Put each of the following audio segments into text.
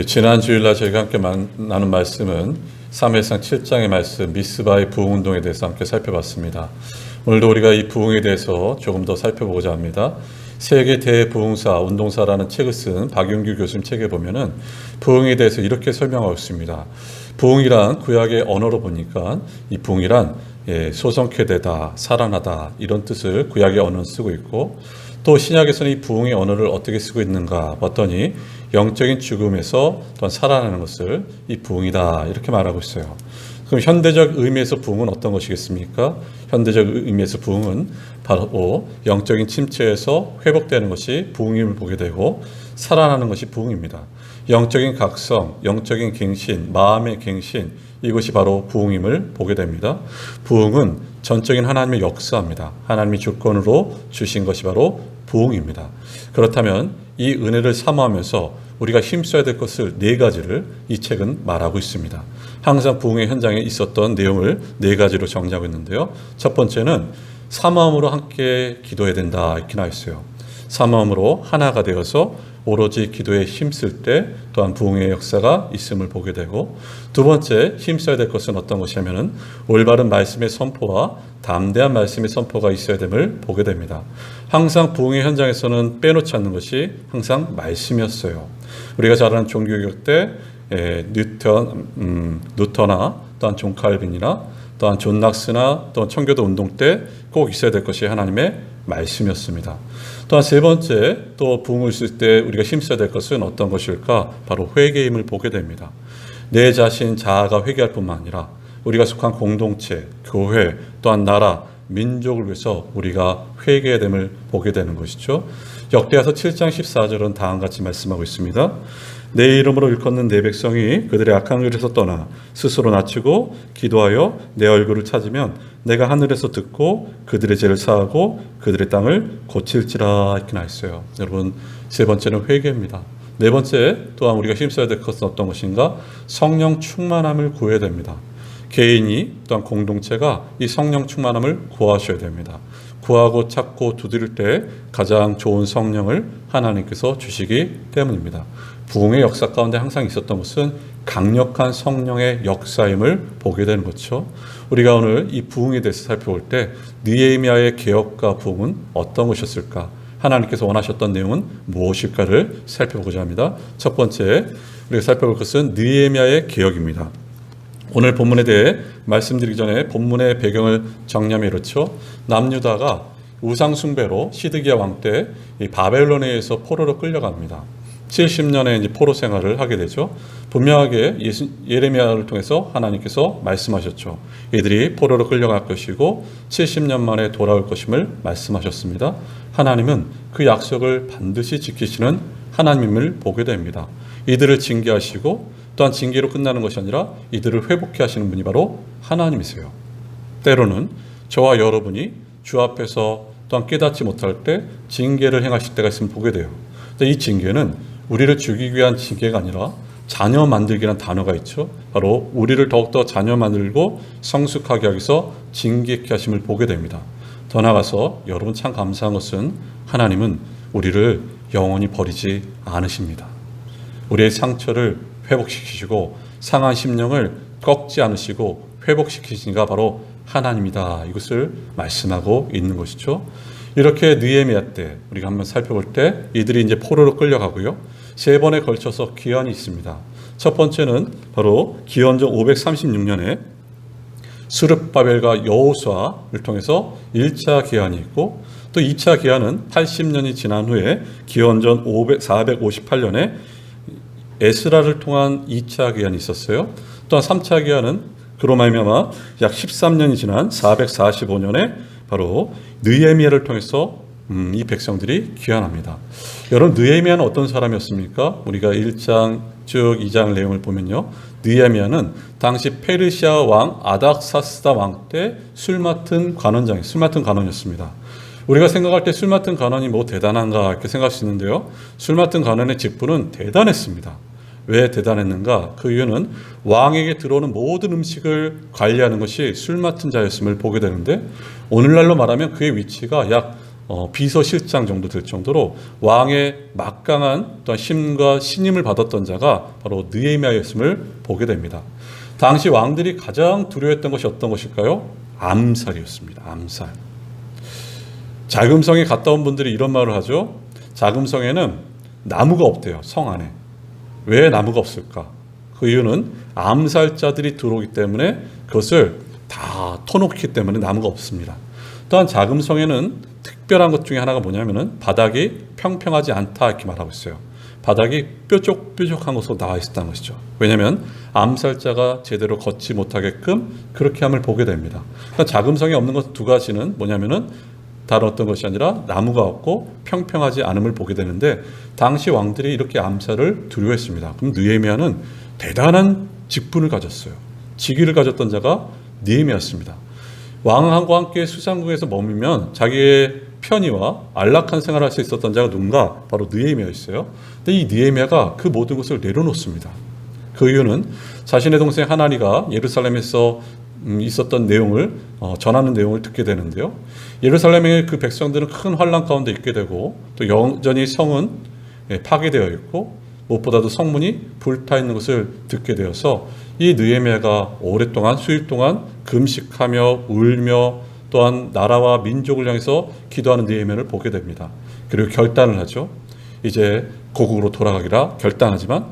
지난 주일날 저희가 함께 나눈 말씀은 사무엘상 7장의 말씀 미스바의 부흥운동에 대해서 함께 살펴봤습니다. 오늘도 우리가 이 부흥에 대해서 조금 더 살펴보고자 합니다. 세계 대부흥사 운동사라는 책을 쓴 박윤규 교수님 책에 보면은 부흥에 대해서 이렇게 설명하고 있습니다. 부흥이란 구약의 언어로 보니까 이 부흥이란 소성쾌되다, 살아나다 이런 뜻을 구약의 언어는 쓰고 있고, 또 신약에서는 이 부흥의 언어를 어떻게 쓰고 있는가 봤더니 영적인 죽음에서 또한 살아나는 것을 이 부흥이다 이렇게 말하고 있어요. 그럼 현대적 의미에서 부흥은 어떤 것이겠습니까? 현대적 의미에서 부흥은 바로 영적인 침체에서 회복되는 것이 부흥임을 보게 되고, 살아나는 것이 부흥입니다. 영적인 각성, 영적인 갱신, 마음의 갱신, 이것이 바로 부흥임을 보게 됩니다. 부흥은 전적인 하나님의 역사입니다. 하나님이 주권으로 주신 것이 바로 부흥입니다. 그렇다면 이 은혜를 사모하면서 우리가 힘써야 될 것을 네 가지를 이 책은 말하고 있습니다. 항상 부흥의 현장에 있었던 내용을 네 가지로 정리하고 있는데요. 첫 번째는 사모함으로 함께 기도해야 된다 이렇게 나와 있어요. 사모함으로 하나가 되어서 오로지 기도에 힘쓸 때 또한 부흥의 역사가 있음을 보게 되고, 두 번째 힘써야 될 것은 어떤 것이냐면은 올바른 말씀의 선포와 담대한 말씀의 선포가 있어야 됨을 보게 됩니다. 항상 부흥의 현장에서는 빼놓지 않는 것이 항상 말씀이었어요. 우리가 잘 아는 종교개혁 때 루터나 또한 존 칼빈이나 또한 존 낙스나 또한 청교도 운동 때 꼭 있어야 될 것이 하나님의 말씀이었습니다. 또한 세 번째, 또 부흥을 쓸 때 우리가 힘써야 될 것은 어떤 것일까? 바로 회개임을 보게 됩니다. 내 자신 자아가 회개할 뿐만 아니라 우리가 속한 공동체, 교회, 또한 나라, 민족을 위해서 우리가 회개해야 됨을 보게 되는 것이죠. 역대하서 7장 14절은 다음과 같이 말씀하고 있습니다. 내 이름으로 일컫는 내 백성이 그들의 악한 길에서 떠나 스스로 낮추고 기도하여 내 얼굴을 찾으면 내가 하늘에서 듣고 그들의 죄를 사하고 그들의 땅을 고칠지라 이렇게 나와 있어요. 여러분, 세 번째는 회개입니다. 네 번째, 또한 우리가 힘써야 될 것은 어떤 것인가? 성령 충만함을 구해야 됩니다. 개인이 또한 공동체가 이 성령 충만함을 구하셔야 됩니다. 구하고 찾고 두드릴 때 가장 좋은 성령을 하나님께서 주시기 때문입니다. 부흥의 역사 가운데 항상 있었던 것은 강력한 성령의 역사임을 보게 되는 거죠. 우리가 오늘 이 부흥에 대해서 살펴볼 때 느헤미야의 개혁과 부흥은 어떤 것이었을까? 하나님께서 원하셨던 내용은 무엇일까를 살펴보고자 합니다. 첫 번째, 우리가 살펴볼 것은 느헤미야의 개혁입니다. 오늘 본문에 대해 말씀드리기 전에 본문의 배경을 정리하면 이렇죠. 남유다가 우상 숭배로 시드기야 왕 때 바벨론에 의해서 포로로 끌려갑니다. 70년의 이제 포로 생활을 하게 되죠. 분명하게 예레미야를 통해서 하나님께서 말씀하셨죠. 이들이 포로로 끌려갈 것이고 70년 만에 돌아올 것임을 말씀하셨습니다. 하나님은 그 약속을 반드시 지키시는 하나님을 보게 됩니다. 이들을 징계하시고 또한 징계로 끝나는 것이 아니라 이들을 회복케 하시는 분이 바로 하나님이세요. 때로는 저와 여러분이 주 앞에서 또한 깨닫지 못할 때 징계를 행하실 때가 있으면 보게 돼요. 이 징계는 우리를 죽이기 위한 징계가 아니라 자녀 만들기라는 단어가 있죠. 바로 우리를 더욱더 자녀 만들고 성숙하게 하기 위해서 징계케 하심을 보게 됩니다. 더 나아가서 여러분 참 감사한 것은 하나님은 우리를 영원히 버리지 않으십니다. 우리의 상처를 회복시키시고 상한 심령을 꺾지 않으시고 회복시키시니가 바로 하나님이다. 이것을 말씀하고 있는 것이죠. 이렇게 느헤미야 때 우리가 한번 살펴볼 때 이들이 이제 포로로 끌려가고요. 세 번에 걸쳐서 기한이 있습니다. 첫 번째는 바로 기원전 536년에 스룹바벨과 여호수아를 통해서 1차 기한이 있고, 또 2차 기한은 80년이 지난 후에 기원전 458년에 에스라를 통한 2차 기한이 있었어요. 또한 3차 기한은 그로 말미암아 약 13년이 지난 445년에 바로 느헤미야를 통해서 이 백성들이 귀환합니다. 여러분, 느헤미야는 어떤 사람이었습니까? 우리가 1장 쭉 2장 내용을 보면요, 느헤미야는 당시 페르시아 왕 아닥사스다 왕 때 술 맡은 관원이었습니다. 우리가 생각할 때 술 맡은 관원이 뭐 대단한가 이렇게 생각할 수 있는데요, 술 맡은 관원의 직분은 대단했습니다. 왜 대단했는가? 그 이유는 왕에게 들어오는 모든 음식을 관리하는 것이 술 맡은 자였음을 보게 되는데, 오늘날로 말하면 그의 위치가 약 비서실장 정도 될 정도로 왕의 막강한 또한 힘과 신임을 받았던 자가 바로 느헤미야였음을 보게 됩니다. 당시 왕들이 가장 두려워했던 것이 어떤 것일까요? 암살이었습니다. 암살. 자금성에 갔다 온 분들이 이런 말을 하죠. 자금성에는 나무가 없대요. 성 안에. 왜 나무가 없을까? 그 이유는 암살자들이 들어오기 때문에 그것을 다 터놓기 때문에 나무가 없습니다. 또한 자금성에는 특별한 것 중에 하나가 뭐냐면은 바닥이 평평하지 않다 이렇게 말하고 있어요. 바닥이 뾰족뾰족한 것으로 나와 있었다는 것이죠. 왜냐하면 암살자가 제대로 걷지 못하게끔 그렇게 함을 보게 됩니다. 그러니까 자금성이 없는 것 두 가지는 뭐냐면은 다른 어떤 것이 아니라 나무가 없고 평평하지 않음을 보게 되는데 당시 왕들이 이렇게 암살을 두려워했습니다. 그럼 느헤미야는 대단한 직분을 가졌어요. 직위를 가졌던 자가 느헤미야였습니다. 왕과 함께 수상국에서 머물면 자기의 편의와 안락한 생활을 할 수 있었던 자가 누군가? 바로 느헤미야였어요. 근데 이 느헤미야가 그 모든 것을 내려놓습니다. 그 이유는 자신의 동생 하나니가 예루살렘에서 있었던 내용을 전하는 내용을 듣게 되는데요. 예루살렘의 그 백성들은 큰 환난 가운데 있게 되고 또 여전히 성은 파괴되어 있고 무엇보다도 성문이 불타 있는 것을 듣게 되어서 이 느헤미야가 오랫동안 수일 동안 금식하며 울며 또한 나라와 민족을 향해서 기도하는 느헤미야를 보게 됩니다. 그리고 결단을 하죠. 이제 고국으로 돌아가기라 결단하지만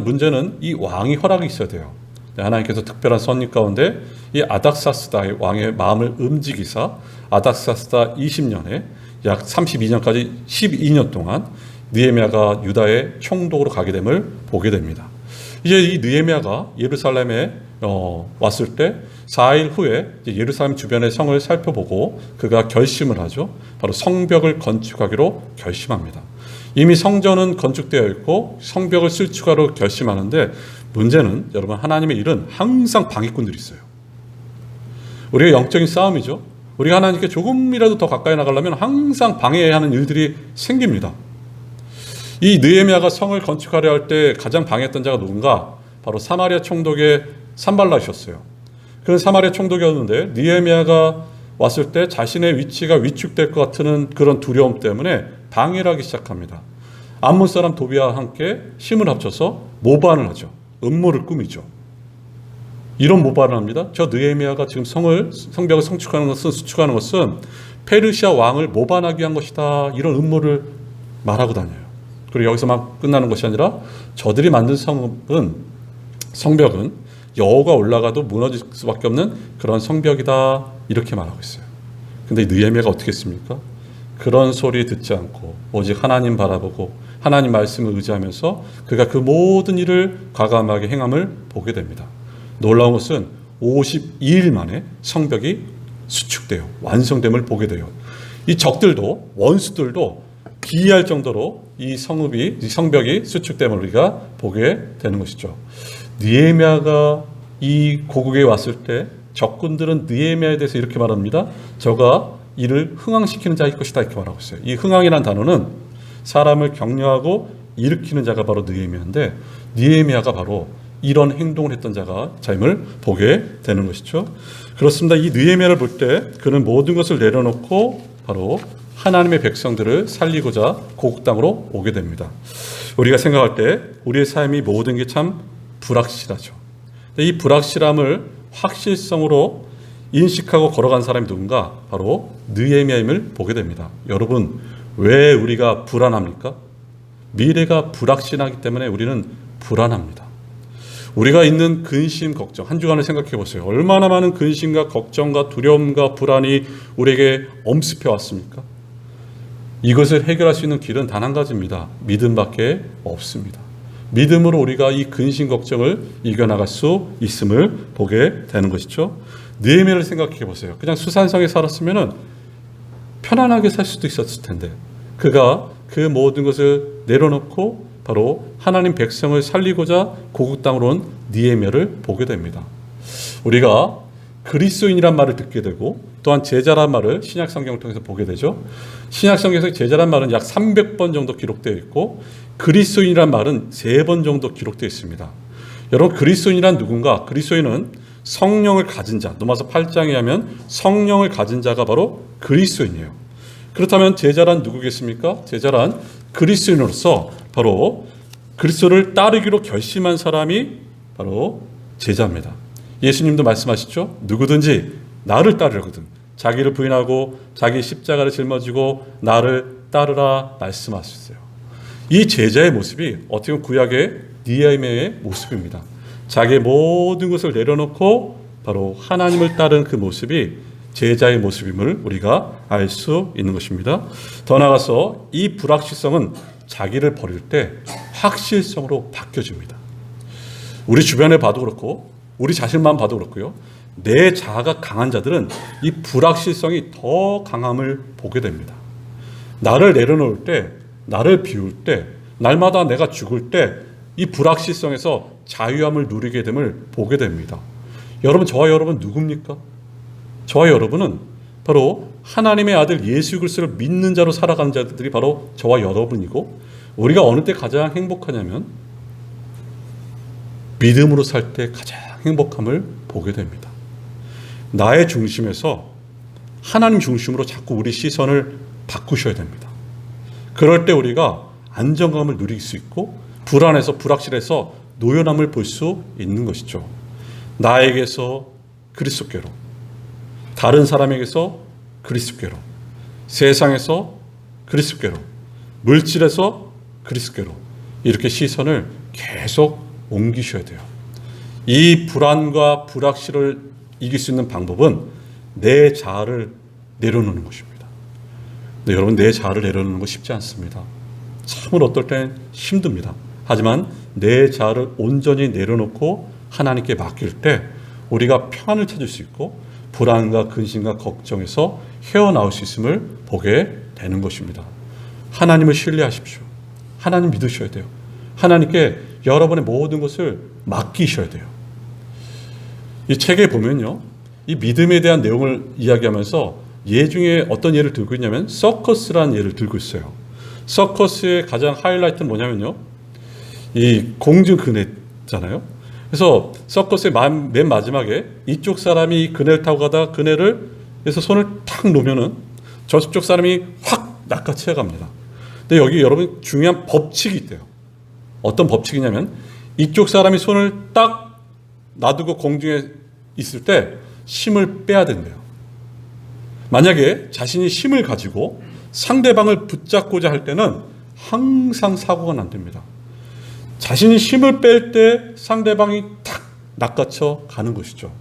문제는 이 왕이 허락이 있어야 돼요. 하나님께서 특별한 선입 가운데 이 아닥사스다 왕의 마음을 움직이사 아닥사스다 20년에 약 32년까지 12년 동안 느헤미야가 유다의 총독으로 가게 됨을 보게 됩니다. 이제 이 느헤미야가 예루살렘에 왔을 때 4일 후에 예루살렘 주변의 성을 살펴보고 그가 결심을 하죠. 바로 성벽을 건축하기로 결심합니다. 이미 성전은 건축되어 있고 성벽을 슬축하러 결심하는데 문제는 여러분 하나님의 일은 항상 방해꾼들이 있어요. 우리가 영적인 싸움이죠. 우리가 하나님께 조금이라도 더 가까이 나가려면 항상 방해하는 일들이 생깁니다. 이 느헤미야가 성을 건축하려 할 때 가장 방해했던 자가 누군가? 바로 사마리아 총독의 산발랏이었어요. 그는 사마리아 총독이었는데 느헤미야가 왔을 때 자신의 위치가 위축될 것 같은 그런 두려움 때문에 방해를 하기 시작합니다. 암몬 사람 도비아와 함께 힘을 합쳐서 모반을 하죠. 음모를 꾸미죠. 이런 모반을 합니다. 저 느헤미야가 지금 성벽을 수축하는 것은 페르시아 왕을 모반하기 위한 것이다. 이런 음모를 말하고 다녀요. 그리고 여기서만 끝나는 것이 아니라 저들이 만든 성벽은 여호가 올라가도 무너질 수밖에 없는 그런 성벽이다. 이렇게 말하고 있어요. 근데 느헤미야가 어떻게 했습니까? 그런 소리 듣지 않고 오직 하나님 바라보고 하나님 말씀을 의지하면서 그가 그 모든 일을 과감하게 행함을 보게 됩니다. 놀라운 것은 52일 만에 성벽이 수축돼요. 완성됨을 보게 돼요. 이 적들도 원수들도 비할 정도로 이 성벽이 수축됨을 우리가 보게 되는 것이죠. 느헤미야가 이 고국에 왔을 때 적군들은 느헤미야에 대해서 이렇게 말합니다. 저가 이를 흥왕시키는 자일 것이다 이렇게 말하고 있어요. 이 흥왕이라는 단어는 사람을 격려하고 일으키는 자가 바로 느헤미야인데 느헤미야가 바로 이런 행동을 했던 자임을 보게 되는 것이죠. 그렇습니다. 이 느헤미야를 볼 때 그는 모든 것을 내려놓고 바로 하나님의 백성들을 살리고자 고국 땅으로 오게 됩니다. 우리가 생각할 때 우리의 삶이 모든 게 참 불확실하죠. 이 불확실함을 확실성으로 인식하고 걸어간 사람이 누군가? 바로 느헤미야임을 보게 됩니다. 여러분, 왜 우리가 불안합니까? 미래가 불확실하기 때문에 우리는 불안합니다. 우리가 있는 근심, 걱정, 한 주간을 생각해 보세요. 얼마나 많은 근심과 걱정과 두려움과 불안이 우리에게 엄습해 왔습니까? 이것을 해결할 수 있는 길은 단 한 가지입니다. 믿음밖에 없습니다. 믿음으로 우리가 이 근심, 걱정을 이겨나갈 수 있음을 보게 되는 것이죠. 느헤미야를 생각해 보세요. 그냥 수산성에 살았으면 편안하게 살 수도 있었을 텐데 그가 그 모든 것을 내려놓고 바로 하나님 백성을 살리고자 고국 땅으로 온 느헤미야를 보게 됩니다. 우리가 그리스도인이란 말을 듣게 되고 또한 제자란 말을 신약 성경을 통해서 보게 되죠. 신약 성경에서 제자란 말은 약 300번 정도 기록되어 있고 그리스도인이란 말은 3번 정도 기록되어 있습니다. 여러분, 그리스도인이란 누군가? 그리스도인은 성령을 가진 자, 로마서 8장에 하면 성령을 가진 자가 바로 그리스도인이에요. 그렇다면 제자란 누구겠습니까? 제자란 그리스도인으로서 바로 그리스도를 따르기로 결심한 사람이 바로 제자입니다. 예수님도 말씀하시죠. 누구든지 나를 따르거든 자기를 부인하고 자기 십자가를 짊어지고 나를 따르라 말씀하셨어요. 이 제자의 모습이 어떻게 보면 구약의 느헤미야의 모습입니다. 자기의 모든 것을 내려놓고 바로 하나님을 따른 그 모습이 제자의 모습임을 우리가 알 수 있는 것입니다. 더 나아가서 이 불확실성은 자기를 버릴 때 확실성으로 바뀌어집니다. 우리 주변에 봐도 그렇고 우리 자신만 봐도 그렇고요. 내 자아가 강한 자들은 이 불확실성이 더 강함을 보게 됩니다. 나를 내려놓을 때, 나를 비울 때, 날마다 내가 죽을 때 이 불확실성에서 자유함을 누리게 됨을 보게 됩니다. 여러분, 저와 여러분 누굽니까? 저와 여러분은 바로 하나님의 아들 예수 그리스도를 믿는 자로 살아가는 자들이 바로 저와 여러분이고, 우리가 어느 때 가장 행복하냐면 믿음으로 살 때 가장 행복함을 보게 됩니다. 나의 중심에서 하나님 중심으로 자꾸 우리 시선을 바꾸셔야 됩니다. 그럴 때 우리가 안정감을 누릴 수 있고 불안해서 불확실해서 노연함을 볼 수 있는 것이죠. 나에게서 그리스도께로, 다른 사람에게서 그리스도께로, 세상에서 그리스도께로, 물질에서 그리스도께로 이렇게 시선을 계속 옮기셔야 돼요. 이 불안과 불확실을 이길 수 있는 방법은 내 자아를 내려놓는 것입니다. 근데 여러분, 내 자아를 내려놓는 거 쉽지 않습니다. 참으로 어떨 땐 힘듭니다. 하지만 내 자아를 온전히 내려놓고 하나님께 맡길 때 우리가 평안을 찾을 수 있고 불안과 근심과 걱정에서 헤어나올 수 있음을 보게 되는 것입니다. 하나님을 신뢰하십시오. 하나님 믿으셔야 돼요. 하나님께 여러분의 모든 것을 맡기셔야 돼요. 이 책에 보면요, 이 믿음에 대한 내용을 이야기하면서 예 중에 어떤 예를 들고 있냐면 서커스라는 예를 들고 있어요. 서커스의 가장 하이라이트는 뭐냐면요, 이 공중 그네잖아요. 그래서 서커스의 맨 마지막에 이쪽 사람이 이 그네를 타고 가다 그네를 그래서 손을 탁 놓으면은 저쪽 사람이 확 낚아채 갑니다. 근데 여기 여러분 중요한 법칙이 있대요. 어떤 법칙이냐면 이쪽 사람이 손을 딱 놔두고 공중에 있을 때 힘을 빼야 된대요. 만약에 자신이 힘을 가지고 상대방을 붙잡고자 할 때는 항상 사고가 난답니다. 자신이 힘을 뺄 때 상대방이 탁 낚아쳐 가는 것이죠.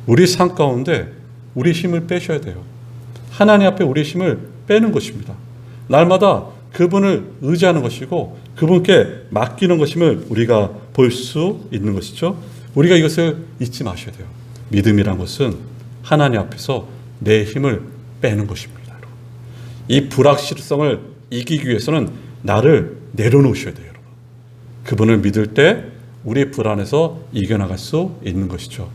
우리 삶 가운데 우리 힘을 빼셔야 돼요. 하나님 앞에 우리 힘을 빼는 것입니다. 날마다 그분을 의지하는 것이고 그분께 맡기는 것임을 우리가 볼 수 있는 것이죠. 우리가 이것을 잊지 마셔야 돼요. 믿음이란 것은 하나님 앞에서 내 힘을 빼는 것입니다. 이 불확실성을 이기기 위해서는 나를 내려놓으셔야 돼요. 여러분. 그분을 믿을 때 우리의 불안에서 이겨나갈 수 있는 것이죠.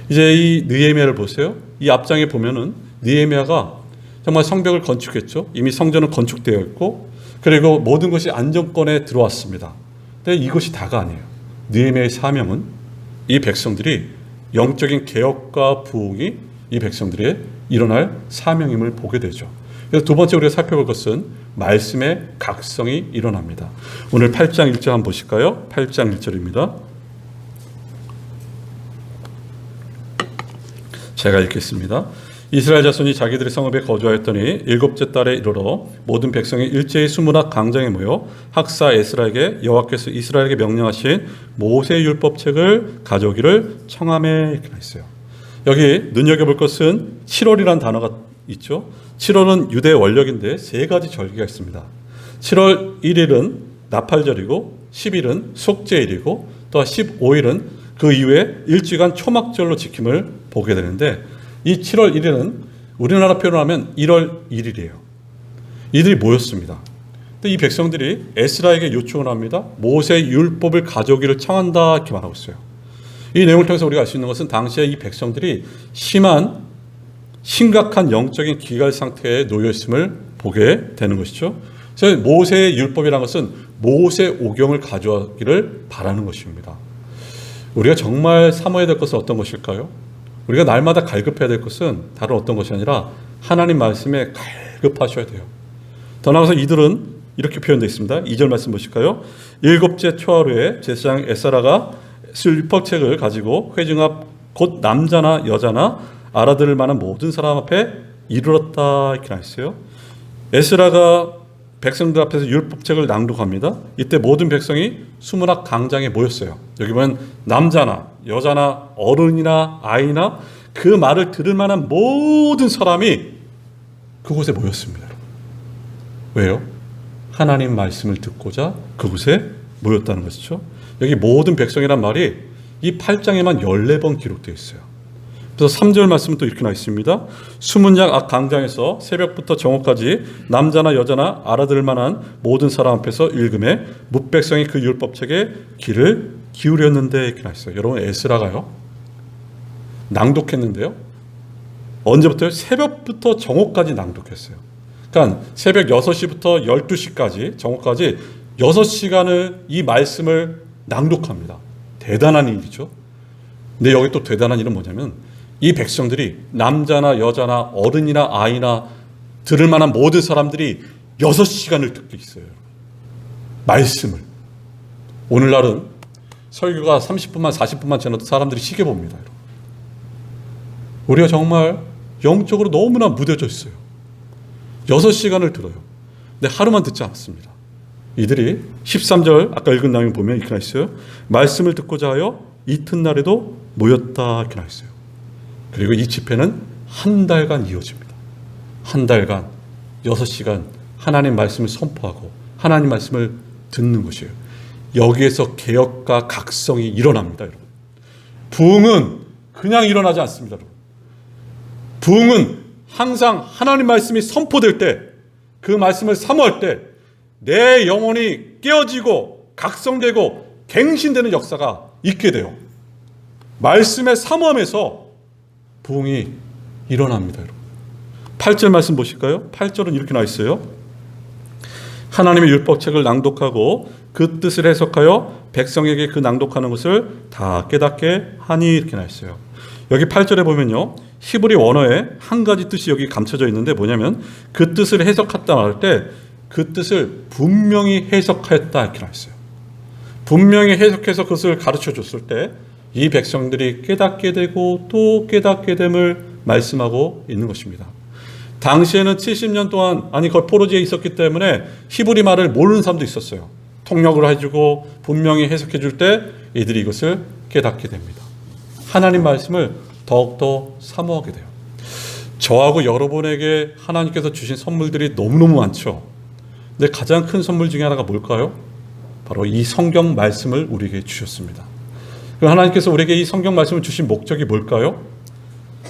이제 이 느헤미야를 보세요. 이 앞장에 보면은 느헤미야가 정말 성벽을 건축했죠. 이미 성전은 건축되어 있고 그리고 모든 것이 안정권에 들어왔습니다. 근데 이것이 다가 아니에요. 느헤미야의 사명은 이 백성들이 영적인 개혁과 부흥이 이 백성들의 일어날 사명임을 보게 되죠. 그래서 두 번째 우리가 살펴볼 것은 말씀의 각성이 일어납니다. 오늘 8장 1절 한번 보실까요? 8장 1절입니다. 제가 읽겠습니다. 이스라엘 자손이 자기들의 성읍에 거주하였더니 일곱째 달에 이르러 모든 백성이 일제히 수문학 강장에 모여 학사 에스라에게 여호와께서 이스라엘에게 명령하신 모세 율법책을 가져오기를 청하매 이렇게 했어요. 여기 눈여겨볼 것은 7월이라는 단어가 있죠. 7월은 유대 원력인데 세 가지 절기가 있습니다. 7월 1일은 나팔절이고 10일은 속죄일이고 또 15일은 그 이후에 일주간 초막절로 지킴을 보게 되는데 이 7월 1일은 우리나라 표현을 하면 1월 1일이에요. 이들이 모였습니다. 근데 이 백성들이 에스라에게 요청을 합니다. 모세 율법을 가져오기를 청한다 이렇게 말하고 있어요. 이 내용을 통해서 우리가 알 수 있는 것은 당시에 이 백성들이 심각한 영적인 기갈 상태에 놓여 있음을 보게 되는 것이죠. 그래서 모세의 율법이라는 것은 모세 오경을 가져오기를 바라는 것입니다. 우리가 정말 삼아야 될 것은 어떤 것일까요? 우리가 날마다 갈급해야 될 것은 다른 어떤 것이 아니라 하나님 말씀에 갈급하셔야 돼요. 더 나아가서 이들은 이렇게 표현되어 있습니다. 2절 말씀 보실까요? 일곱째 초하루에 제사장 에스라가 쓸 율법책을 가지고 회중 앞 곧 남자나 여자나 알아들을 만한 모든 사람 앞에 이르렀다 이렇게 나있어요. 에스라가 백성들 앞에서 율법책을 낭독합니다. 이때 모든 백성이 수문학 강장에 모였어요. 여기 보면 남자나 여자나 어른이나 아이나 그 말을 들을 만한 모든 사람이 그곳에 모였습니다. 왜요? 하나님 말씀을 듣고자 그곳에 모였다는 것이죠. 여기 모든 백성이란 말이 이 8장에만 14번 기록되어 있어요. 그래서 3절 말씀은 또 이렇게 나와 있습니다. 수문장 앞 강장에서 새벽부터 정오까지 남자나 여자나 알아들을 만한 모든 사람 앞에서 읽음에 뭇백성이 그 율법책에 귀를 기울였는데 이렇게 나와 있어요. 여러분 에스라가요 낭독했는데요. 언제부터요? 새벽부터 정오까지 낭독했어요. 그러니까 새벽 6시부터 12시까지 정오까지 6시간을 이 말씀을 낭독합니다. 대단한 일이죠. 근데 여기 또 대단한 일은 뭐냐면 이 백성들이 남자나 여자나 어른이나 아이나 들을 만한 모든 사람들이 6시간을 듣고 있어요. 말씀을. 오늘날은 설교가 30분만 40분만 지나도 사람들이 시계 봅니다. 우리가 정말 영적으로 너무나 무뎌져 있어요. 6시간을 들어요. 근데 하루만 듣지 않았습니다. 이들이 13절 아까 읽은 내용 보면 이렇게 나있어요. 말씀을 듣고자 하여 이튿날에도 모였다 이렇게 나있어요. 그리고 이 집회는 한 달간 이어집니다. 한 달간 6시간 하나님 말씀을 선포하고 하나님 말씀을 듣는 것이에요. 여기에서 개혁과 각성이 일어납니다. 여러분. 부흥은 그냥 일어나지 않습니다. 여러분. 부흥은 항상 하나님 말씀이 선포될 때 그 말씀을 사모할 때 내 영혼이 깨어지고 각성되고 갱신되는 역사가 있게 돼요. 말씀의 사모함에서 부흥이 일어납니다. 여러분. 8절 말씀 보실까요? 8절은 이렇게 나와 있어요. 하나님의 율법책을 낭독하고 그 뜻을 해석하여 백성에게 그 낭독하는 것을 다 깨닫게 하니 이렇게 나와 있어요. 여기 8절에 보면요. 히브리 원어에 한 가지 뜻이 여기 감춰져 있는데 뭐냐면 그 뜻을 해석했다 말할 때 그 뜻을 분명히 해석하였다 이렇게 나와 있어요. 분명히 해석해서 그것을 가르쳐 줬을 때 이 백성들이 깨닫게 되고 또 깨닫게 됨을 말씀하고 있는 것입니다. 당시에는 70년 동안 거의 포로지에 있었기 때문에 히브리 말을 모르는 사람도 있었어요. 통역을 해주고 분명히 해석해 줄 때 이들이 이것을 깨닫게 됩니다. 하나님 말씀을 더욱더 사모하게 돼요. 저하고 여러분에게 하나님께서 주신 선물들이 너무너무 많죠. 근데 가장 큰 선물 중에 하나가 뭘까요? 바로 이 성경 말씀을 우리에게 주셨습니다. 그럼 하나님께서 우리에게 이 성경 말씀을 주신 목적이 뭘까요?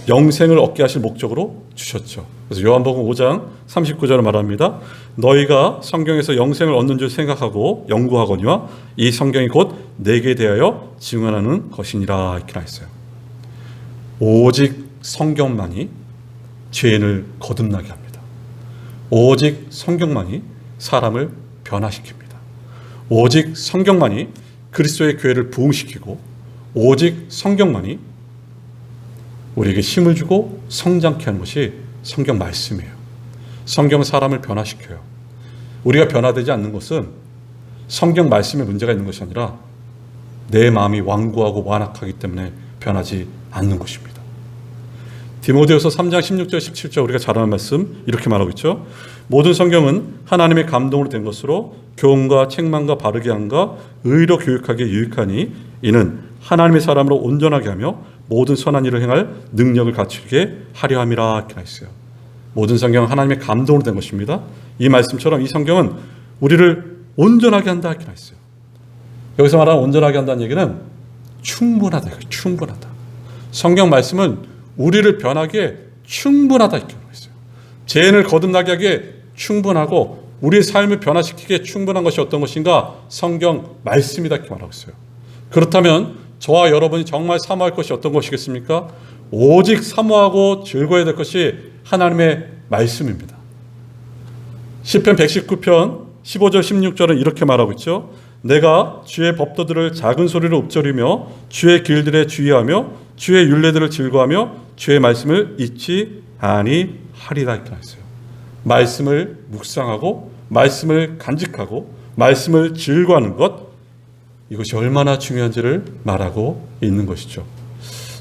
영생을 얻게 하실 목적으로 주셨죠. 그래서 요한복음 5장 39절을 말합니다. 너희가 성경에서 영생을 얻는 줄 생각하고 연구하거니와 이 성경이 곧 내게 대하여 증언하는 것이니라 이렇게 나있어요. 오직 성경만이 죄인을 거듭나게 합니다. 오직 성경만이 사람을 변화시킵니다. 오직 성경만이 그리스도의 교회를 부흥시키고 오직 성경만이 우리에게 힘을 주고 성장케 하는 것이 성경 말씀이에요. 성경은 사람을 변화시켜요. 우리가 변화되지 않는 것은 성경 말씀에 문제가 있는 것이 아니라 내 마음이 완고하고 완악하기 때문에 변하지 않는 것입니다. 디모데후서 3장 16절 17절 우리가 잘 아는 말씀 이렇게 말하고 있죠. 모든 성경은 하나님의 감동으로 된 것으로 교훈과 책망과 바르게 함과 의로 교육하기에 유익하니 이는 하나님의 사람으로 온전하게 하며 모든 선한 일을 행할 능력을 갖추게 하려 함이라 이렇게 나 있어요. 모든 성경은 하나님의 감동으로 된 것입니다. 이 말씀처럼 이 성경은 우리를 온전하게 한다 이렇게 나 있어요. 여기서 말하는 온전하게 한다는 얘기는 충분하다. 충분하다. 성경 말씀은 우리를 변하기에 충분하다 이렇게 말하고 있어요. 죄인을 거듭나게 하기에 충분하고 우리의 삶을 변화시키기에 충분한 것이 어떤 것인가? 성경 말씀이다 이렇게 말하고 있어요. 그렇다면 저와 여러분이 정말 사모할 것이 어떤 것이겠습니까? 오직 사모하고 즐거워야 될 것이 하나님의 말씀입니다. 시편 119편 15절 16절은 이렇게 말하고 있죠. 내가 주의 법도들을 작은 소리로 읊조리며 주의 길들에 주의하며 주의 율례들을 즐거워하며 주의 말씀을 잊지 아니하리라 하리라 이렇게 했어요. 말씀을 묵상하고 말씀을 간직하고 말씀을 즐거워하는 것, 이것이 얼마나 중요한지를 말하고 있는 것이죠.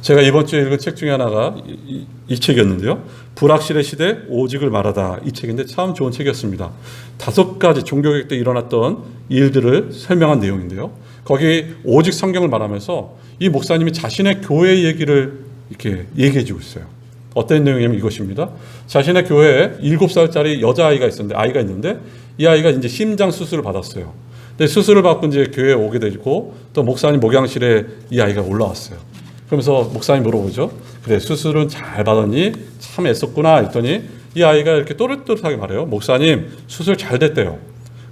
제가 이번 주에 읽은 책 중에 하나가 이 책이었는데요. 불확실의 시대 오직을 말하다, 이 책인데 참 좋은 책이었습니다. 5가지 종교개혁 때 일어났던 일들을 설명한 내용인데요. 거기 오직 성경을 말하면서 이 목사님이 자신의 교회 얘기를 이렇게 얘기해 주고 있어요. 어떤 내용이냐면 이것입니다. 자신의 교회에 7살짜리 여자아이가 있는데 이 아이가 이제 심장 수술을 받았어요. 근데 수술을 받고 이제 교회에 오게 되고 또 목사님 목양실에 이 아이가 올라왔어요. 그러면서 목사님 물어보죠. 그래, 수술은 잘 받았니? 참 애썼구나 했더니 이 아이가 이렇게 또렷또렷하게 말해요. 목사님, 수술 잘 됐대요.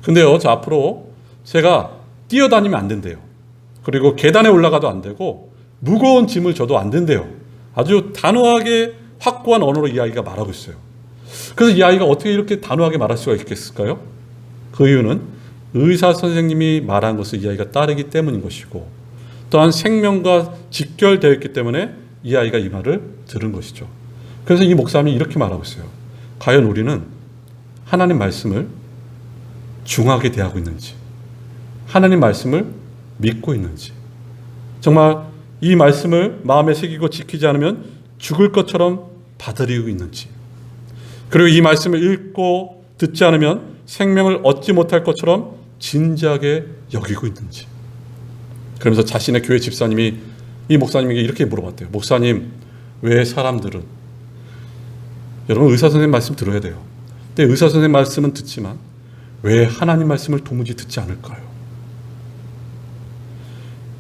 근데요, 저 앞으로 제가 뛰어다니면 안 된대요. 그리고 계단에 올라가도 안 되고 무거운 짐을 져도 안 된대요. 아주 단호하게 확고한 언어로 이 아이가 말하고 있어요. 그래서 이 아이가 어떻게 이렇게 단호하게 말할 수가 있겠을까요? 그 이유는 의사 선생님이 말한 것을 이 아이가 따르기 때문인 것이고, 또한 생명과 직결되어 있기 때문에 이 아이가 이 말을 들은 것이죠. 그래서 이 목사님이 이렇게 말하고 있어요. 과연 우리는 하나님 말씀을 중하게 대하고 있는지, 하나님 말씀을 믿고 있는지, 정말 이 말씀을 마음에 새기고 지키지 않으면 죽을 것처럼 받아들이고 있는지, 그리고 이 말씀을 읽고 듣지 않으면 생명을 얻지 못할 것처럼 진지하게 여기고 있는지. 그러면서 자신의 교회 집사님이 이 목사님에게 이렇게 물어봤대요. 목사님, 왜 사람들은, 여러분 의사 선생님 말씀 들어야 돼요. 근데 의사 선생님 말씀은 듣지만 왜 하나님 말씀을 도무지 듣지 않을까요?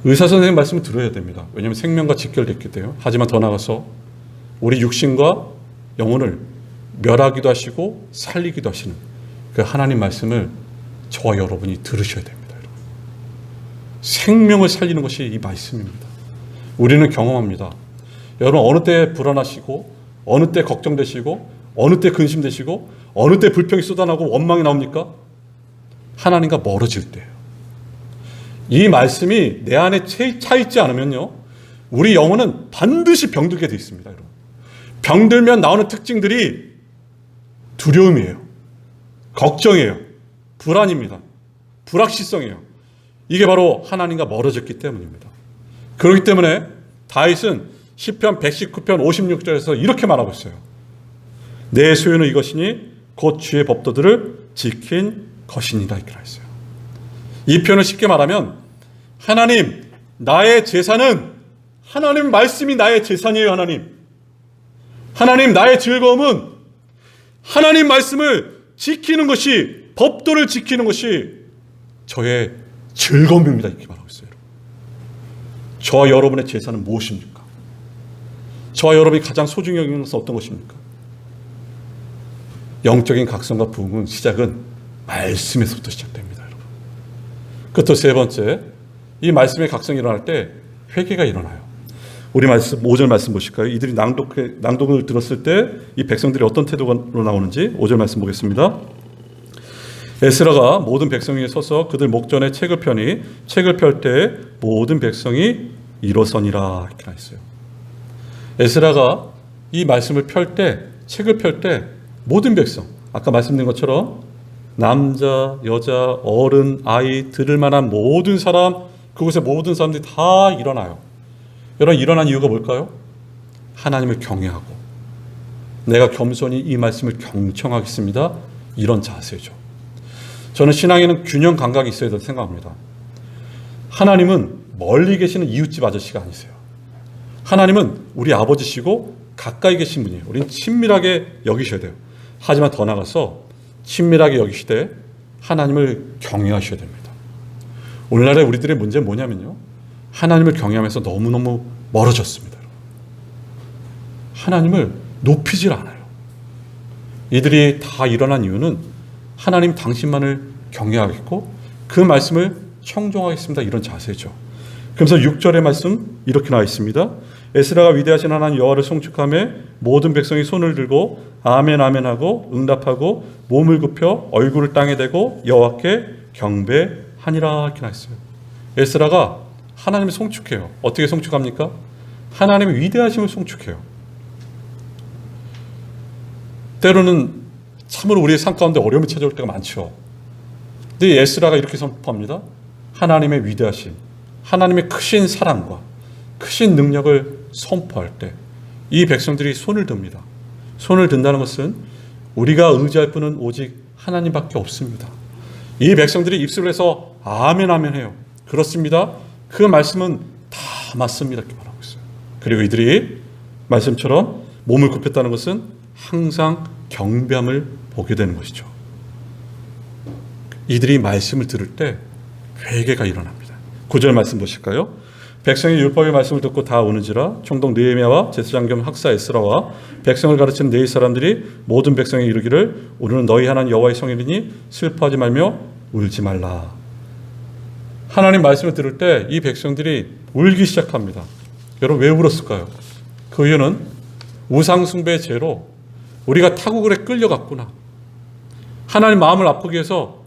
의사 선생님 말씀을 들어야 됩니다. 왜냐하면 생명과 직결됐기 때문에. 하지만 더 나아가서 우리 육신과 영혼을 멸하기도 하시고 살리기도 하시는 그 하나님 말씀을 저와 여러분이 들으셔야 됩니다. 생명을 살리는 것이 이 말씀입니다. 우리는 경험합니다. 여러분, 어느 때 불안하시고, 어느 때 걱정되시고, 어느 때 근심되시고, 어느 때 불평이 쏟아나고 원망이 나옵니까? 하나님과 멀어질 때예요. 이 말씀이 내 안에 차 있지 않으면요, 우리 영혼은 반드시 병들게 되어 있습니다. 여러분. 병들면 나오는 특징들이 두려움이에요, 걱정이에요, 불안입니다, 불확실성이에요. 이게 바로 하나님과 멀어졌기 때문입니다. 그렇기 때문에 다윗은 시편 119편 56절에서 이렇게 말하고 있어요. 내 소유는 이것이니 곧 주의 법도들을 지킨 것이니라 이렇게 했어요. 이 표현을 쉽게 말하면 하나님, 나의 재산은 하나님 말씀이 나의 재산이에요. 하나님, 나의 즐거움은 하나님 말씀을 지키는 것이, 법도를 지키는 것이 저의 즐거움입니다. 이렇게 말하고 있어요. 저와 여러분의 재산은 무엇입니까? 저와 여러분이 가장 소중히 여기는 것은 어떤 것입니까? 영적인 각성과 부흥은 시작은 말씀에서부터 시작됩니다. 여러분. 끝으로 세 번째, 이 말씀의 각성이 일어날 때 회개가 일어나요. 우리 말씀 5절 말씀 보실까요? 이들이 낭독을 들었을 때 이 백성들이 어떤 태도로 나오는지 5절 말씀 보겠습니다. 에스라가 모든 백성 위에 서서 그들 목전에 책을 펴니 책을 펼 때 모든 백성이 일어서니라 이렇게 했어요. 에스라가 이 말씀을 펼 때, 책을 펼 때 모든 백성, 아까 말씀드린 것처럼 남자, 여자, 어른, 아이, 들을 만한 모든 사람, 그곳의 모든 사람들이 다 일어나요. 여러분, 일어난 이유가 뭘까요? 하나님을 경외하고 내가 겸손히 이 말씀을 경청하겠습니다, 이런 자세죠. 저는 신앙에는 균형 감각이 있어야 된다고 생각합니다. 하나님은 멀리 계시는 이웃집 아저씨가 아니세요. 하나님은 우리 아버지시고 가까이 계신 분이에요. 우리는 친밀하게 여기셔야 돼요. 하지만 더 나아가서 친밀하게 여기시되 하나님을 경외하셔야 됩니다. 오늘날의 우리들의 문제는 뭐냐면요, 하나님을 경외하면서 너무너무 멀어졌습니다. 하나님을 높이질 않아요. 이들이 다 일어난 이유는 하나님 당신만을 경외하겠고 그 말씀을 청종하겠습니다, 이런 자세죠. 그래서 6절의 말씀 이렇게 나와 있습니다. 에스라가 위대하신 하나님 여호와를 송축하며 모든 백성이 손을 들고 아멘 아멘 하고 응답하고 몸을 굽혀 얼굴을 땅에 대고 여호와께 경배하니라 이렇게 나와 있어요. 에스라가 하나님을 송축해요. 어떻게 송축합니까? 하나님의 위대하심을 송축해요. 때로는 참으로 우리의 삶 가운데 어려움이 찾아올 때가 많죠. 근데 에스라가 이렇게 선포합니다. 하나님의 위대하신, 하나님의 크신 사랑과 크신 능력을 선포할 때 이 백성들이 손을 듭니다. 손을 든다는 것은 우리가 의지할 분은 오직 하나님밖에 없습니다. 이 백성들이 입술을 해서 아멘 아멘 해요. 그렇습니다. 그 말씀은 다 맞습니다. 이렇게 말하고 있어요. 그리고 이들이 말씀처럼 몸을 굽혔다는 것은 항상 경배함을 보게 되는 것이죠. 이들이 말씀을 들을 때 회개가 일어납니다. 9절 말씀 보실까요? 백성이 율법의 말씀을 듣고 다 우는지라 총독 느헤미야와 제사장 겸 학사 에스라와 백성을 가르치는 네일 사람들이 모든 백성에 이르기를 우리는 너희 하나님 여호와의 성일이니 슬퍼하지 말며 울지 말라. 하나님 말씀을 들을 때 이 백성들이 울기 시작합니다. 여러분 왜 울었을까요? 그 이유는 우상 숭배의 죄로 우리가 타국을에 끌려갔구나. 하나님 마음을 아프게 해서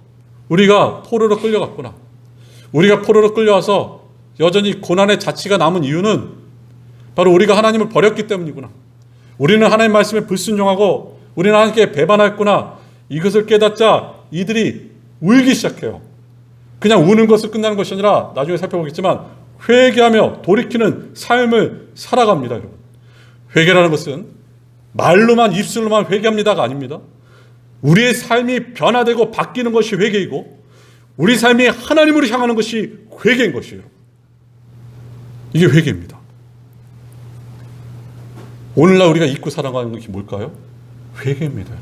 우리가 포로로 끌려갔구나. 우리가 포로로 끌려와서 여전히 고난의 자취가 남은 이유는 바로 우리가 하나님을 버렸기 때문이구나. 우리는 하나님 말씀에 불순종하고 우리는 하나님께 배반했구나. 이것을 깨닫자 이들이 울기 시작해요. 그냥 우는 것을 끝나는 것이 아니라 나중에 살펴보겠지만 회개하며 돌이키는 삶을 살아갑니다. 여러분. 회개라는 것은 말로만 입술로만 회개합니다가 아닙니다. 우리의 삶이 변화되고 바뀌는 것이 회개이고 우리 삶이 하나님으로 향하는 것이 회개인 것이에요. 이게 회개입니다. 오늘날 우리가 잊고 살아가는 것이 뭘까요? 회개입니다.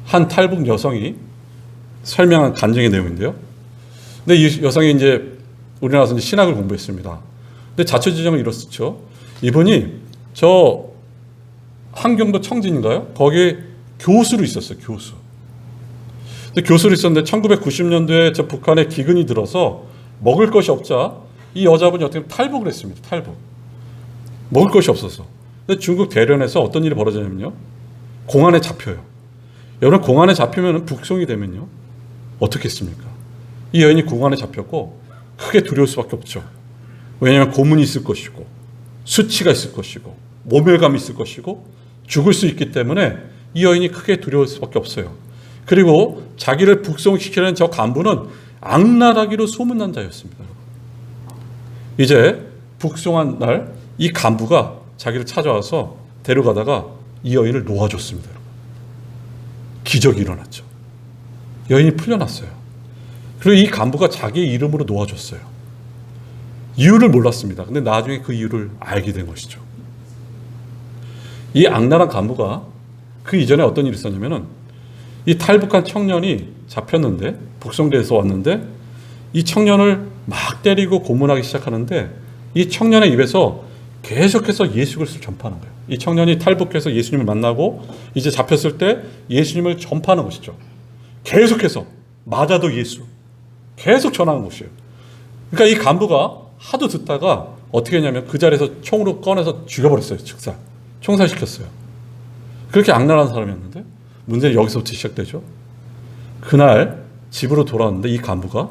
한 탈북 여성이 설명한 간증의 내용인데요. 근데 이 여성이 이제 우리나라에서 이제 신학을 공부했습니다. 근데 자초지종은 이렇죠. 이분이 저 한경도 청진인가요? 거기에 교수로 있었어요. 교수. 근데 교수로 있었는데 1990년도에 저 북한에 기근이 들어서 먹을 것이 없자 이 여자분이 어떻게 탈북을 했습니다. 탈북. 먹을 것이 없어서. 근데 중국 대련에서 어떤 일이 벌어지냐면요. 공안에 잡혀요. 여러분 공안에 잡히면 북송이 되면요. 어떻게 했습니까? 이 여인이 공안에 잡혔고 크게 두려울 수밖에 없죠. 왜냐하면 고문이 있을 것이고 수치가 있을 것이고 모멸감이 있을 것이고 죽을 수 있기 때문에 이 여인이 크게 두려울 수밖에 없어요. 그리고 자기를 북송시키는 저 간부는 악랄하기로 소문난 자였습니다. 이제 북송한 날 이 간부가 자기를 찾아와서 데려가다가 이 여인을 놓아줬습니다. 기적이 일어났죠. 여인이 풀려났어요. 그리고 이 간부가 자기의 이름으로 놓아줬어요. 이유를 몰랐습니다. 근데 나중에 그 이유를 알게 된 것이죠. 이 악랄한 간부가 그 이전에 어떤 일이 있었냐면은 이 탈북한 청년이 잡혔는데 북송돼서 왔는데 이 청년을 막 때리고 고문하기 시작하는데 이 청년의 입에서 계속해서 예수 그리스도를 전파하는 거예요. 이 청년이 탈북해서 예수님을 만나고 이제 잡혔을 때 예수님을 전파하는 것이죠. 계속해서 맞아도 예수 계속 전하는 것이에요. 그러니까 이 간부가 하도 듣다가 어떻게 했냐면 그 자리에서 총으로 꺼내서 죽여버렸어요. 즉사 총살시켰어요. 그렇게 악랄한 사람이었는데 문제는 여기서부터 시작되죠. 그날 집으로 돌아왔는데 이 간부가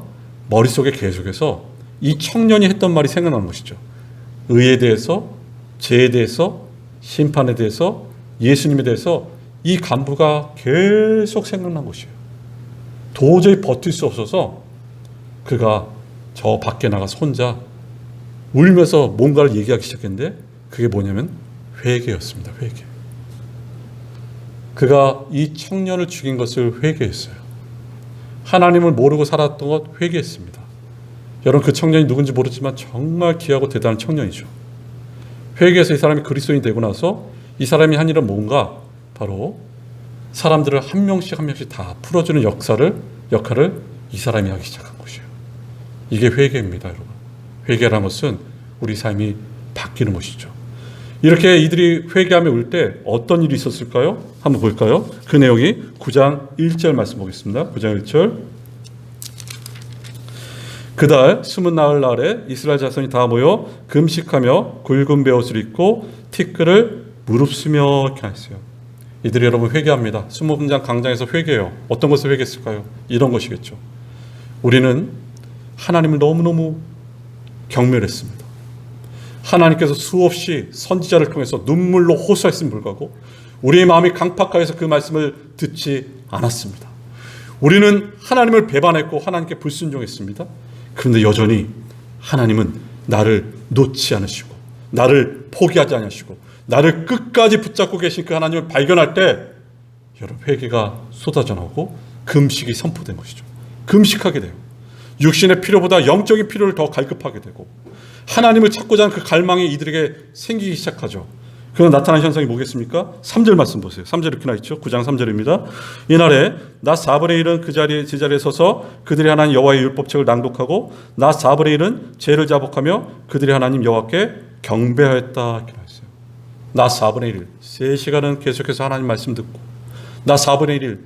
머릿속에 계속해서 이 청년이 했던 말이 생각나는 것이죠. 의에 대해서, 죄에 대해서, 심판에 대해서, 예수님에 대해서 이 간부가 계속 생각난 것이에요. 도저히 버틸 수 없어서 그가 저 밖에 나가서 혼자 울면서 뭔가를 얘기하기 시작했는데 그게 뭐냐면 회개였습니다. 회개. 그가 이 청년을 죽인 것을 회개했어요. 하나님을 모르고 살았던 것 회개했습니다. 여러분 그 청년이 누군지 모르지만 정말 귀하고 대단한 청년이죠. 회개해서 이 사람이 그리스도인이 되고 나서 이 사람이 한 일은 뭔가 바로 사람들을 한 명씩 한 명씩 다 풀어주는 역할을 이 사람이 하기 시작한 것이에요. 이게 회개입니다. 여러분. 회개라는 것은 우리 삶이 바뀌는 것이죠. 이렇게 이들이 회개하며 울 때 어떤 일이 있었을까요? 한번 볼까요? 그 내용이 9장 1절 말씀 보겠습니다. 9장 1절. 그달 숨은 나흘 날에 이스라엘 자손이 다 모여 금식하며 굵은 베옷을 입고 티끌을 무릅쓰며 이렇게 했어요. 이들이 여러분 회개합니다. 수문장 강장에서 회개해요. 어떤 것을 회개했을까요? 이런 것이겠죠. 우리는 하나님을 너무너무 경멸했습니다. 하나님께서 수없이 선지자를 통해서 눈물로 호소했음을 불구하고 우리의 마음이 강팍하여서 그 말씀을 듣지 않았습니다. 우리는 하나님을 배반했고 하나님께 불순종했습니다. 그런데 여전히 하나님은 나를 놓지 않으시고 나를 포기하지 않으시고 나를 끝까지 붙잡고 계신 그 하나님을 발견할 때 여러분 회개가 쏟아져 나오고 금식이 선포된 것이죠. 금식하게 돼요. 육신의 필요보다 영적인 필요를 더 갈급하게 되고 하나님을 찾고자 하는 그 갈망이 이들에게 생기기 시작하죠. 그 나타난 현상이 뭐겠습니까? 3절 말씀 보세요. 3절 이렇게 나있죠. 9장 3절입니다. 이날에 낮 4분의 1은 그 자리에 서서 그들이 하나님 여호와의 율법책을 낭독하고 낮 4분의 1은 죄를 자복하며 그들이 하나님 여호와께 경배하였다 이렇게 나있어요. 낮 4분의 1, 3시간은 계속해서 하나님 말씀 듣고 낮 4분의 1,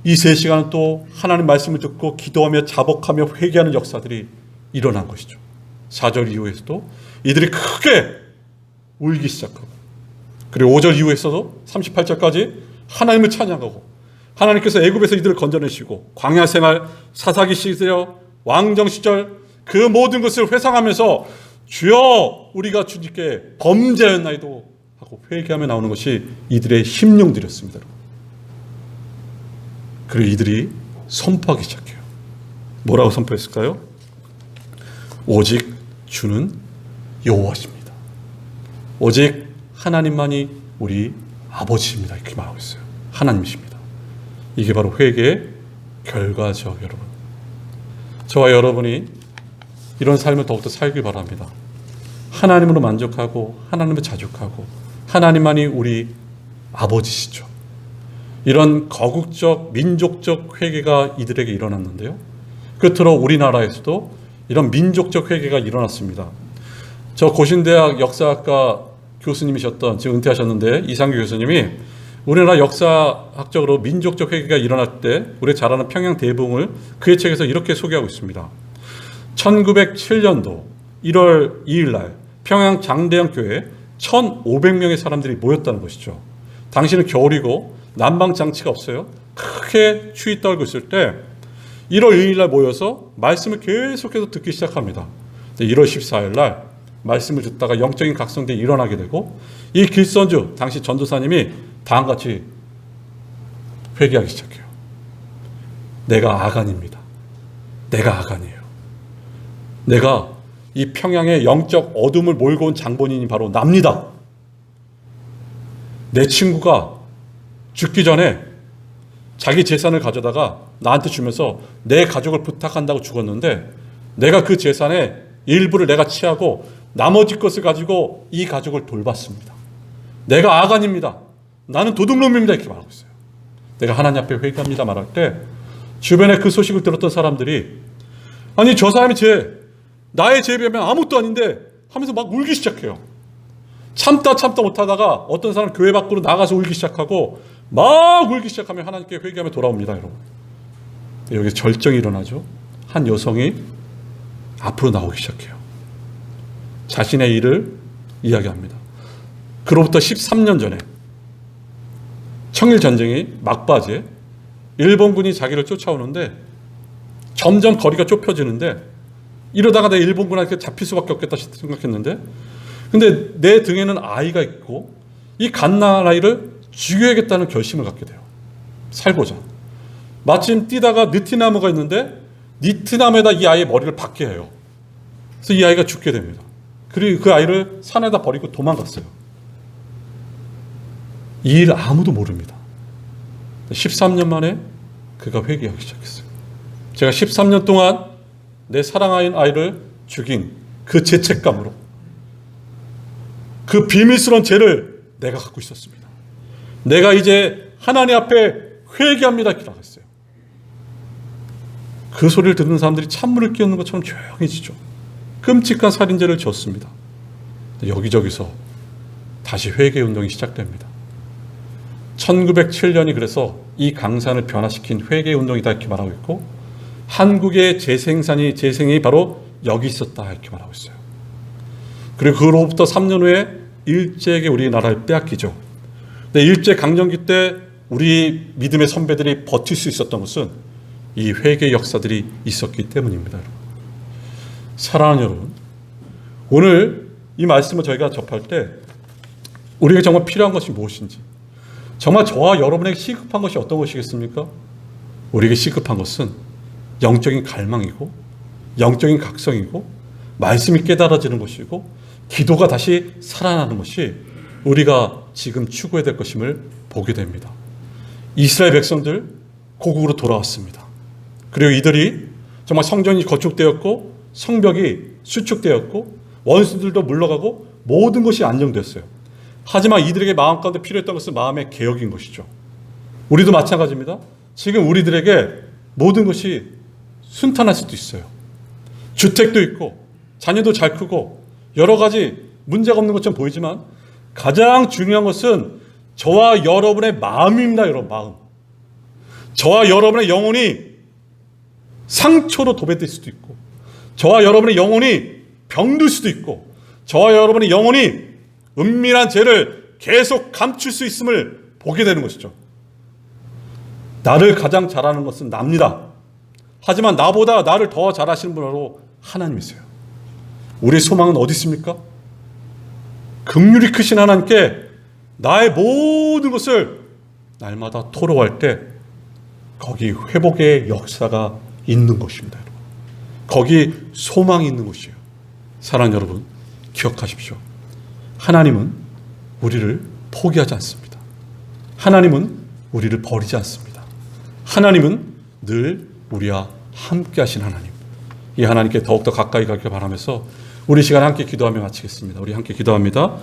이 3시간은 또 하나님 말씀을 듣고 기도하며 자복하며 회개하는 역사들이 일어난 것이죠. 4절 이후에서도 이들이 크게 울기 시작하고 그리고 5절 이후에서도 38절까지 하나님을 찬양하고 하나님께서 애굽에서 이들을 건져내시고 광야 생활, 사사기 시절, 왕정 시절 그 모든 것을 회상하면서 주여 우리가 주님께 범죄하였나이도 하고 회개하며 나오는 것이 이들의 심령들이었습니다. 그리고 이들이 선포하기 시작해요. 뭐라고 선포했을까요? 오직 주는 여호와십니다. 오직 하나님만이 우리 아버지입니다. 이렇게 말하고 있어요. 하나님이십니다. 이게 바로 회개의 결과죠, 여러분. 저와 여러분이 이런 삶을 더욱더 살길 바랍니다. 하나님으로 만족하고 하나님을 자족하고 하나님만이 우리 아버지시죠. 이런 거국적 민족적 회개가 이들에게 일어났는데요. 끝으로 우리나라에서도 이런 민족적 회개가 일어났습니다. 저 고신대학 역사학과 교수님이셨던 지금 은퇴하셨는데 이상규 교수님이 우리나라 역사학적으로 민족적 회개가 일어날 때 우리 잘 아는 평양 대붕을 그의 책에서 이렇게 소개하고 있습니다. 1907년도 1월 2일 날 평양 장대영 교회에 1,500명의 사람들이 모였다는 것이죠. 당시는 겨울이고 난방 장치가 없어요. 크게 추위 떨고 있을 때 1월 2일 날 모여서 말씀을 계속해서 듣기 시작합니다. 1월 14일 날 말씀을 듣다가 영적인 각성들이 일어나게 되고 이 길선주 당시 전도사님이 다음과 같이 회개하기 시작해요. 내가 아간입니다. 내가 아간이에요. 내가 이 평양의 영적 어둠을 몰고 온 장본인이 바로 납니다. 내 친구가 죽기 전에 자기 재산을 가져다가 나한테 주면서 내 가족을 부탁한다고 죽었는데 내가 그 재산의 일부를 내가 취하고 나머지 것을 가지고 이 가족을 돌봤습니다. 내가 아간입니다. 나는 도둑놈입니다. 이렇게 말하고 있어요. 내가 하나님 앞에 회개합니다 말할 때 주변에 그 소식을 들었던 사람들이 아니 저 사람이 나의 죄에 비하면 아무것도 아닌데 하면서 막 울기 시작해요. 참다 못하다가 어떤 사람 교회 밖으로 나가서 울기 시작하고 막 울기 시작하면 하나님께 회개하며 돌아옵니다. 여러분. 여기서 절정이 일어나죠. 한 여성이 앞으로 나오기 시작해요. 자신의 일을 이야기합니다. 그로부터 13년 전에 청일전쟁이 막바지에 일본군이 자기를 쫓아오는데 점점 거리가 좁혀지는데 이러다가 내 일본군한테 잡힐 수밖에 없겠다 생각했는데 근데 내 등에는 아이가 있고 이 갓난아이를 죽여야겠다는 결심을 갖게 돼요. 살고자. 마침 뛰다가 느티나무가 있는데 니트나무에다 이 아이의 머리를 박게 해요. 그래서 이 아이가 죽게 됩니다. 그리고 그 아이를 산에다 버리고 도망갔어요. 이 일을 아무도 모릅니다. 13년 만에 그가 회개하기 시작했어요. 제가 13년 동안 내 사랑하는 아이를 죽인 그 죄책감으로 그 비밀스러운 죄를 내가 갖고 있었습니다. 내가 이제 하나님 앞에 회개합니다. 이렇게 나갔어요. 그 소리를 듣는 사람들이 찬물을 끼얹는 것처럼 조용해지죠. 끔찍한 살인죄를 지었습니다. 여기저기서 다시 회개 운동이 시작됩니다. 1907년이 그래서 이 강산을 변화시킨 회개 운동이다 이렇게 말하고 있고 한국의 재생이 바로 여기 있었다 이렇게 말하고 있어요. 그리고 그로부터 3년 후에 일제에게 우리나라를 빼앗기죠. 근데 일제 강점기 때 우리 믿음의 선배들이 버틸 수 있었던 것은 이 회개 역사들이 있었기 때문입니다. 사랑하는 여러분, 오늘 이 말씀을 저희가 접할 때 우리에게 정말 필요한 것이 무엇인지 정말 저와 여러분에게 시급한 것이 어떤 것이겠습니까? 우리에게 시급한 것은 영적인 갈망이고 영적인 각성이고 말씀이 깨달아지는 것이고 기도가 다시 살아나는 것이 우리가 지금 추구해야 될 것임을 보게 됩니다. 이스라엘 백성들 고국으로 돌아왔습니다. 그리고 이들이 정말 성전이 건축되었고 성벽이 수축되었고 원수들도 물러가고 모든 것이 안정됐어요. 하지만 이들에게 마음 가운데 필요했던 것은 마음의 개혁인 것이죠. 우리도 마찬가지입니다. 지금 우리들에게 모든 것이 순탄할 수도 있어요. 주택도 있고 자녀도 잘 크고 여러 가지 문제가 없는 것처럼 보이지만 가장 중요한 것은 저와 여러분의 마음입니다. 여러분, 마음. 저와 여러분의 영혼이 상처로 도배될 수도 있고 저와 여러분의 영혼이 병들 수도 있고 저와 여러분의 영혼이 은밀한 죄를 계속 감출 수 있음을 보게 되는 것이죠. 나를 가장 잘하는 것은 납니다. 하지만 나보다 나를 더 잘하시는 분으로 하나님이세요. 우리의 소망은 어디 있습니까? 긍휼이 크신 하나님께 나의 모든 것을 날마다 토로할 때 거기 회복의 역사가 있는 것입니다. 여러분. 거기 소망이 있는 것이에요. 사랑하는 여러분, 기억하십시오. 하나님은 우리를 포기하지 않습니다. 하나님은 우리를 버리지 않습니다. 하나님은 늘 우리와 함께 하신 하나님. 이 하나님께 더욱더 가까이 가길 바라면서 우리 시간 함께 기도하며 마치겠습니다. 우리 함께 기도합니다.